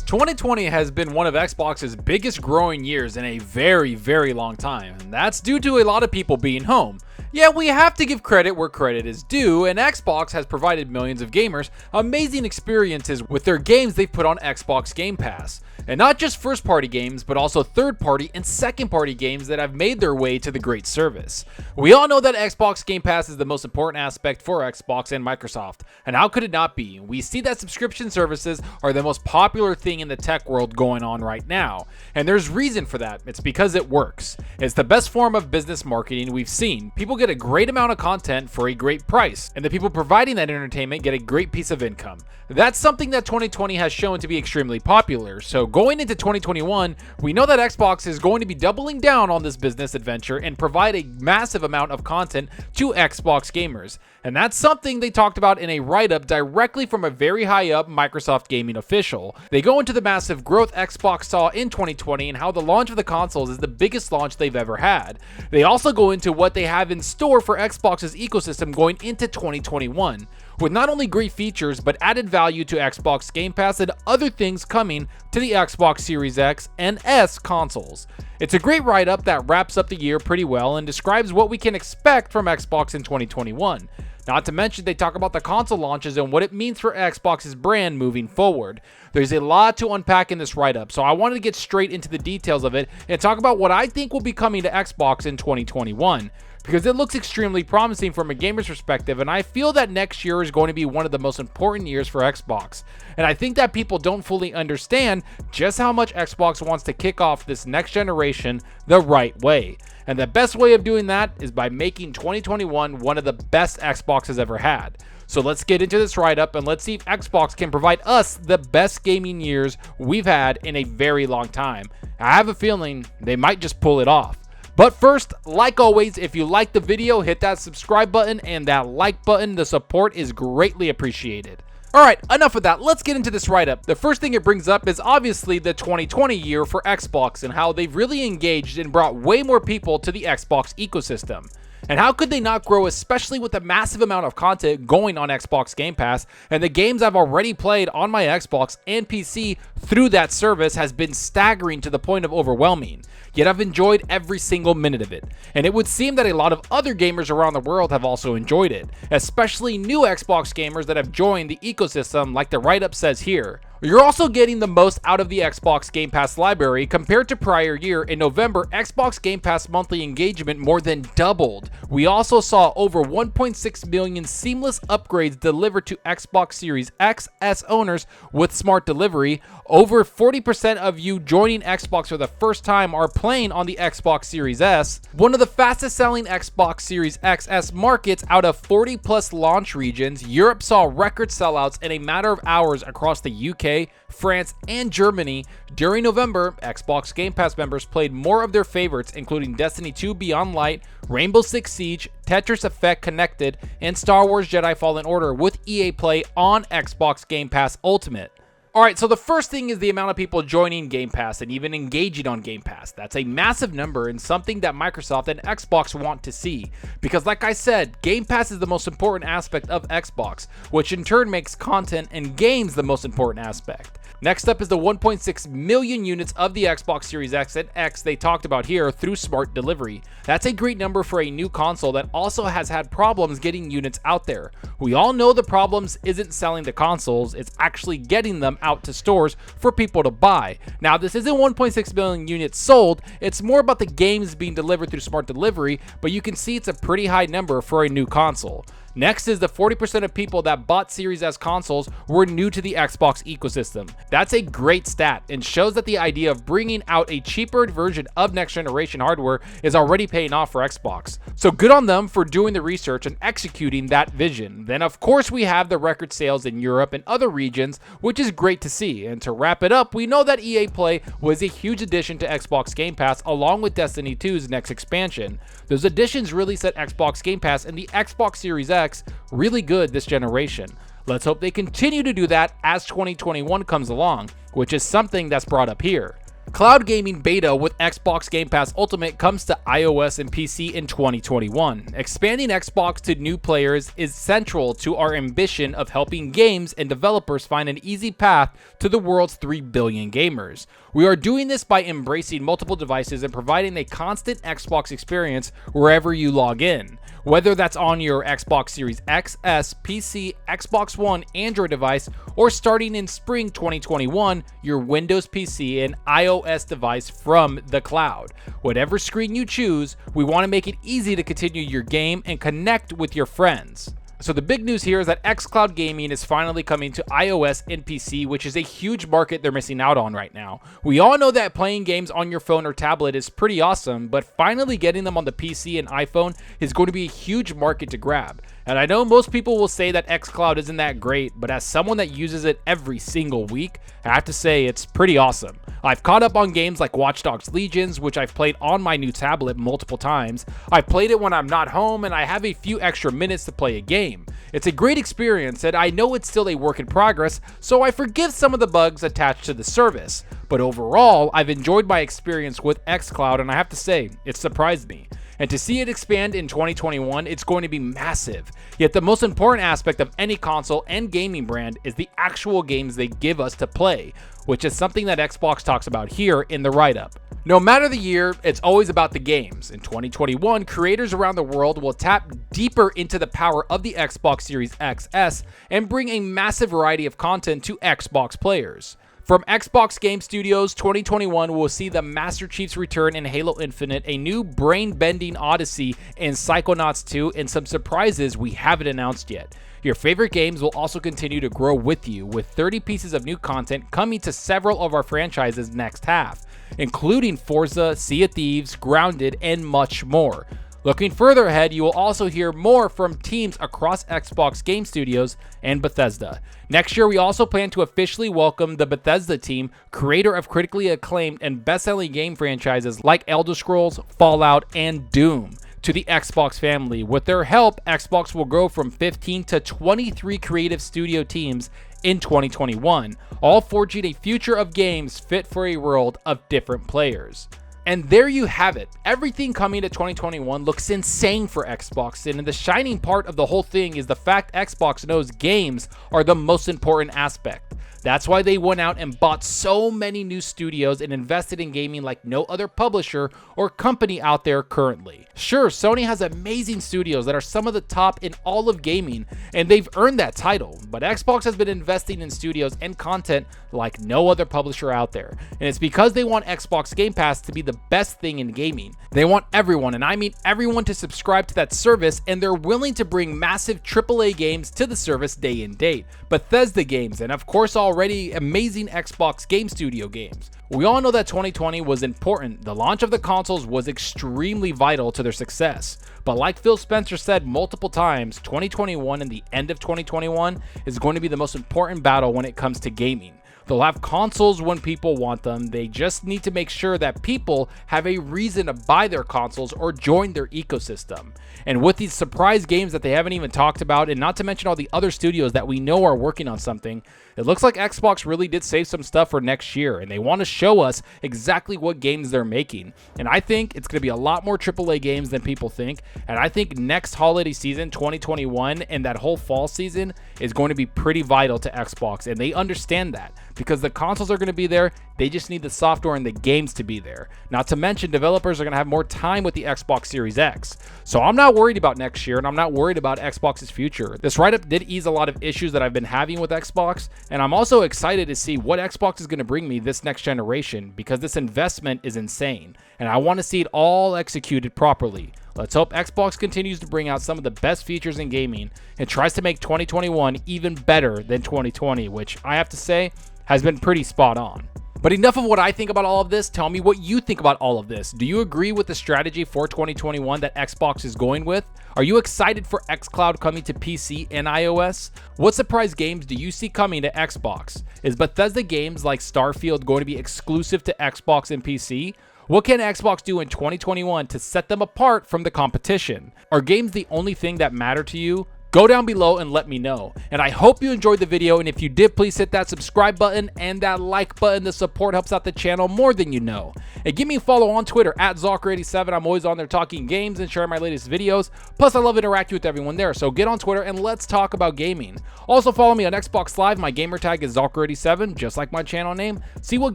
2020 has been one of Xbox's biggest growing years in a very, very long time, and that's due to a lot of people being home. Yet we have to give credit where credit is due, and Xbox has provided millions of gamers amazing experiences with their games they've put on Xbox Game Pass. And not just first-party games, but also third-party and second-party games that have made their way to the great service. We all know that Xbox Game Pass is the most important aspect for Xbox and Microsoft, and how could it not be? We see that subscription services are the most popular thing in the tech world going on right now, and there's reason for that. It's because it works. It's the best form of business marketing we've seen. People get a great amount of content for a great price, and the people providing that entertainment get a great piece of income. That's something that 2020 has shown to be extremely popular, so going into 2021, we know that Xbox is going to be doubling down on this business adventure and provide a massive amount of content to Xbox gamers. And that's something they talked about in a write-up directly from a very high-up Microsoft gaming official. They go into the massive growth Xbox saw in 2020 and how the launch of the consoles is the biggest launch they've ever had. They also go into what they have in store for Xbox's ecosystem going into 2021. With not only great features, but added value to Xbox Game Pass and other things coming to the Xbox Series X and S consoles. It's a great write-up that wraps up the year pretty well and describes what we can expect from Xbox in 2021. Not to mention, they talk about the console launches and what it means for Xbox's brand moving forward. There's a lot to unpack in this write-up, so I wanted to get straight into the details of it and talk about what I think will be coming to Xbox in 2021. Because it looks extremely promising from a gamer's perspective, and I feel that next year is going to be one of the most important years for Xbox. And I think that people don't fully understand just how much Xbox wants to kick off this next generation the right way. And the best way of doing that is by making 2021 one of the best Xbox has ever had. So let's get into this write-up and let's see if Xbox can provide us the best gaming years we've had in a very long time. I have a feeling they might just pull it off. But first, like always, if you like the video, hit that subscribe button and that like button. The support is greatly appreciated. Alright, enough of that. Let's get into this write-up. The first thing it brings up is obviously the 2020 year for Xbox and how they've really engaged and brought way more people to the Xbox ecosystem. And how could they not grow, especially with the massive amount of content going on Xbox Game Pass, and the games I've already played on my Xbox and PC through that service has been staggering to the point of overwhelming. Yet I've enjoyed every single minute of it. And it would seem that a lot of other gamers around the world have also enjoyed it, especially new Xbox gamers that have joined the ecosystem like the write-up says here. You're also getting the most out of the Xbox Game Pass library compared to prior year. In November, Xbox Game Pass monthly engagement more than doubled. We also saw over 1.6 million seamless upgrades delivered to Xbox Series X S owners with smart delivery. Over 40% of you joining Xbox for the first time are playing on the Xbox Series S. One of the fastest selling Xbox Series XS markets out of 40 plus launch regions, Europe saw record sellouts in a matter of hours across the UK, France, and Germany. During November, Xbox Game Pass members played more of their favorites, including Destiny 2 Beyond Light, Rainbow Six Siege, Tetris Effect Connected, and Star Wars Jedi Fallen Order with EA Play on Xbox Game Pass Ultimate. Alright, so the first thing is the amount of people joining Game Pass and even engaging on Game Pass. That's a massive number and something that Microsoft and Xbox want to see. Because like I said, Game Pass is the most important aspect of Xbox, which in turn makes content and games the most important aspect. Next up is the 1.6 million units of the Xbox Series X and X they talked about here through smart delivery. That's a great number for a new console that also has had problems getting units out there. We all know the problems isn't selling the consoles, it's actually getting them out to stores for people to buy. Now this isn't 1.6 million units sold, it's more about the games being delivered through smart delivery, but you can see it's a pretty high number for a new console. Next is the 40% of people that bought Series S consoles were new to the Xbox ecosystem. That's a great stat and shows that the idea of bringing out a cheaper version of next generation hardware is already paying off for Xbox. So good on them for doing the research and executing that vision. Then of course we have the record sales in Europe and other regions, which is great to see. And to wrap it up, we know that EA Play was a huge addition to Xbox Game Pass along with Destiny 2's next expansion. Those additions really set Xbox Game Pass and the Xbox Series X really good this generation. Let's hope they continue to do that as 2021 comes along, which is something that's brought up here. Cloud gaming beta with Xbox Game Pass Ultimate comes to iOS and PC in 2021. Expanding Xbox to new players is central to our ambition of helping games and developers find an easy path to the world's 3 billion gamers. We are doing this by embracing multiple devices and providing a constant Xbox experience wherever you log in. Whether that's on your Xbox Series X, S, PC, Xbox One, Android device, or starting in spring 2021, your Windows PC and iOS device from the cloud. Whatever screen you choose, we want to make it easy to continue your game and connect with your friends. So the big news here is that xCloud Gaming is finally coming to iOS and PC, which is a huge market they're missing out on right now. We all know that playing games on your phone or tablet is pretty awesome, but finally getting them on the PC and iPhone is going to be a huge market to grab. And I know most people will say that xCloud isn't that great, but as someone that uses it every single week, I have to say it's pretty awesome. I've caught up on games like Watch Dogs Legions, which I've played on my new tablet multiple times. I've played it when I'm not home, and I have a few extra minutes to play a game. It's a great experience, and I know it's still a work in progress, so I forgive some of the bugs attached to the service. But overall, I've enjoyed my experience with xCloud, and I have to say, it surprised me. And to see it expand in 2021, it's going to be massive. Yet the most important aspect of any console and gaming brand is the actual games they give us to play, which is something that Xbox talks about here in the write-up. No matter the year, it's always about the games. In 2021, creators around the world will tap deeper into the power of the Xbox Series X, S, and bring a massive variety of content to Xbox players. From Xbox Game Studios, 2021 will see the Master Chief's return in Halo Infinite, a new brain-bending Odyssey in Psychonauts 2, and some surprises we haven't announced yet. Your favorite games will also continue to grow with you, with 30 pieces of new content coming to several of our franchises next half, including Forza, Sea of Thieves, Grounded, and much more. Looking further ahead, you will also hear more from teams across Xbox Game Studios and Bethesda. Next year, we also plan to officially welcome the Bethesda team, creator of critically acclaimed and best-selling game franchises like Elder Scrolls, Fallout, and Doom, to the Xbox family. With their help, Xbox will grow from 15 to 23 creative studio teams in 2021, all forging a future of games fit for a world of different players. And there you have it. Everything coming to 2021 looks insane for Xbox, and the shining part of the whole thing is the fact Xbox knows games are the most important aspect. That's why they went out and bought so many new studios and invested in gaming like no other publisher or company out there currently. Sure, Sony has amazing studios that are some of the top in all of gaming, and they've earned that title, but Xbox has been investing in studios and content like no other publisher out there, and it's because they want Xbox Game Pass to be the best thing in gaming. They want everyone, and I mean everyone, to subscribe to that service, and they're willing to bring massive AAA games to the service day and date, Bethesda games, and of course already amazing Xbox Game Studio games. We all know that 2020 was important. The launch of the consoles was extremely vital to their success. But like Phil Spencer said multiple times, 2021 and the end of 2021 is going to be the most important battle when it comes to gaming. They'll have consoles when people want them. They just need to make sure that people have a reason to buy their consoles or join their ecosystem. And with these surprise games that they haven't even talked about, and not to mention all the other studios that we know are working on something, it looks like Xbox really did save some stuff for next year, and they want to show us exactly what games they're making. And I think it's going to be a lot more AAA games than people think, and I think next holiday season, 2021, and that whole fall season is going to be pretty vital to Xbox, and they understand that, because the consoles are going to be there. They just need the software and the games to be there. Not to mention, developers are going to have more time with the Xbox Series X. So I'm not worried about next year, and I'm not worried about Xbox's future. This write-up did ease a lot of issues that I've been having with Xbox, and I'm also excited to see what Xbox is going to bring me this next generation, because this investment is insane, and I want to see it all executed properly. Let's hope Xbox continues to bring out some of the best features in gaming and tries to make 2021 even better than 2020, which I have to say has been pretty spot on. But enough of what I think about all of this. Tell me what you think about all of this. Do you agree with the strategy for 2021 that Xbox is going with? Are you excited for xCloud coming to PC and iOS? What surprise games do you see coming to Xbox? Is Bethesda games like Starfield going to be exclusive to Xbox and PC? What can Xbox do in 2021 to set them apart from the competition? Are games the only thing that matter to you? Go down below and let me know. And I hope you enjoyed the video, and if you did, please hit that subscribe button and that like button. The support helps out the channel more than you know. And give me a follow on Twitter at Zalker87. I'm always on there talking games and sharing my latest videos. Plus, I love interacting with everyone there, so get on Twitter and let's talk about gaming. Also, follow me on Xbox Live. My gamertag is Zalker87, just like my channel name. See what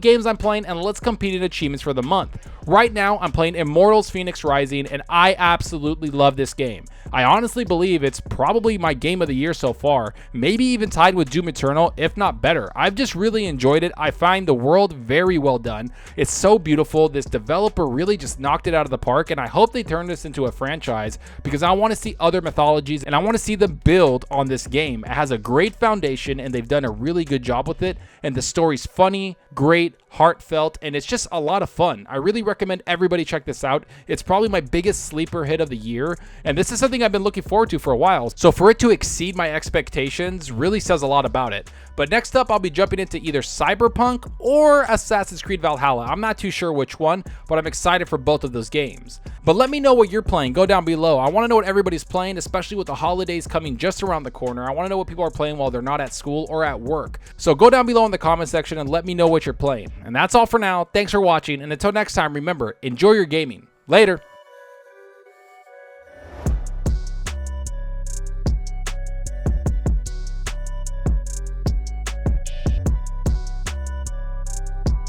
games I'm playing, and let's compete in achievements for the month. Right now, I'm playing Immortals Fenyx Rising, and I absolutely love this game. I honestly believe it's probably my game of the year so far, maybe even tied with Doom Eternal, if not better. I've just really enjoyed it. I find the world very well done. It's so beautiful. This developer really just knocked it out of the park, and I hope they turn this into a franchise because I want to see other mythologies and I want to see them build on this game. It has a great foundation and they've done a really good job with it, and the story's funny, great, heartfelt, and it's just a lot of fun. I really recommend everybody check this out. It's probably my biggest sleeper hit of the year, and this is something I've been looking forward to for a while, so for it to exceed my expectations really says a lot about it. But next up, I'll be jumping into either Cyberpunk or Assassin's Creed Valhalla. I'm not too sure which one, but I'm excited for both of those games. But let me know what you're playing. Go down below. I want to know what everybody's playing, especially with the holidays coming just around the corner. I want to know what people are playing while they're not at school or at work. So go down below in the comment section and let me know what you're playing. And that's all for now. Thanks for watching, and until next time, remember, enjoy your gaming. Later.